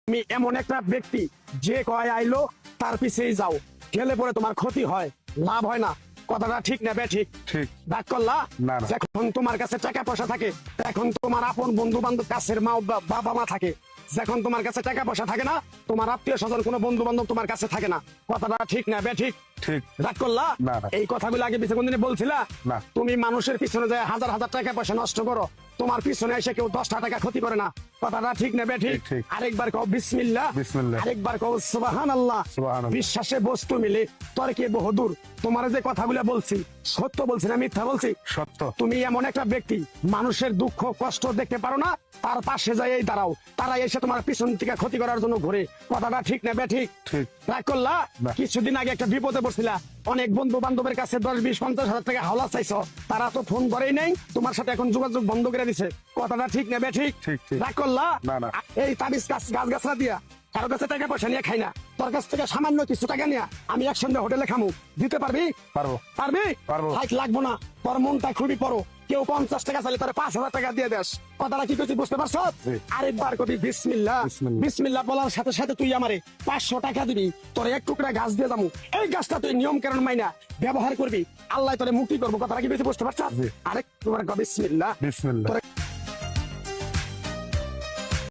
তুমি এমন একটা ব্যক্তি যে কয় আইলো তার পিছেই যাও, গেলে পরে তোমার ক্ষতি হয়, লাভ হয় না। কথাটা ঠিক না বে ঠিক? ঠিক। রাগ করলা? না, না। যখন তোমার কাছে টাকা পয়সা থাকে, এখন তোমার আপন বন্ধু বান্ধব, কাছের মা বাবা মা থাকে। যখন তোমার কাছে টাকা পয়সা থাকে না, তোমার আত্মীয় স্বজন কোনো বন্ধু বান্ধব তোমার কাছে থাকে না। কথাটা ঠিক না বে ঠিক? ঠিক। রাগ করলা? না, না। এই কথাগুলো আগে পিছনে কোনদিন বলছিলা? না। তুমি মানুষের পিছনে যায় হাজার হাজার টাকা পয়সা নষ্ট করো, তোমার পিছনে এসে কেউ 10টা টাকা ক্ষতি করে না। কথাটা ঠিক না বে ঠিক? ঠিক। আরেকবার কও বিসমিল্লাহ, বিসমিল্লাহ। আরেকবার কও সুবহানাল্লাহ। সুবহানাল্লাহ। বিশ্বাসে বস্তু মিলে তর্কে বহুদূর। তোমার যে কথাগুলো বলছি সত্য বলছি না মিথ্যা বলছি? সত্য। তুমি এমন একটা ব্যক্তি, মানুষের দুঃখ কষ্ট দেখতে পারো না, তার পাশে যাই দাঁড়াও, তারা এসে তোমার পিছন থেকে ক্ষতি করার জন্য ঘুরে। কথাটা ঠিক না বে ঠিক? ঠিক। রাগ করলা? না। কিছুদিন আগে একটা বিপদে পড়ছিলা, অনেক বন্ধু বান্ধবের কাছে 10-20-50 হাজার টাকা হাওলা চাইছো, তারা তো ফোন করেই নাই, তোমার সাথে এখন যোগাযোগ বন্ধ করে দিছে। কথাটা ঠিক না বে ঠিক? ঠিক, ঠিক। রাগ করলা? না, না। এই তাবিজ গাছ গাছরা দিয়া কারো কাছে টাকা পয়সা নিয়ে খাই না, তোর কাছ থেকে সামান্য কিছু টাকা নিয়ে আমি একসঙ্গে হোটেলে খামু, দিতে পারবি? পারবো। পারবি? পারবো। হাইট লাগবো না, তোর মনটা খুবই বড়। কেউ 50 টাকা চাইলে তোর 5,000 টাকা দিয়ে দেস। কথাটা কি করছি বুঝতে পারছ? জি। আরেকবার কবি বিসমিল্লাহ। বিসমিল্লাহ। বিসমিল্লাহ বলার সাথে সাথে তুই আমারে 500 টাকা দিবি, তোর এক টুকরা গাছ দিয়ে যাবো। এই গাছটা তুই নিয়ম কারণ মাইনা ব্যবহার করবি, আল্লাহ তোরে মুক্তি করবো। কথাটা কি বেশি বুঝতে পারছ? জি। আরেক তোমার বিসমিল্লাহ। বিসমিল্লাহ। তোরে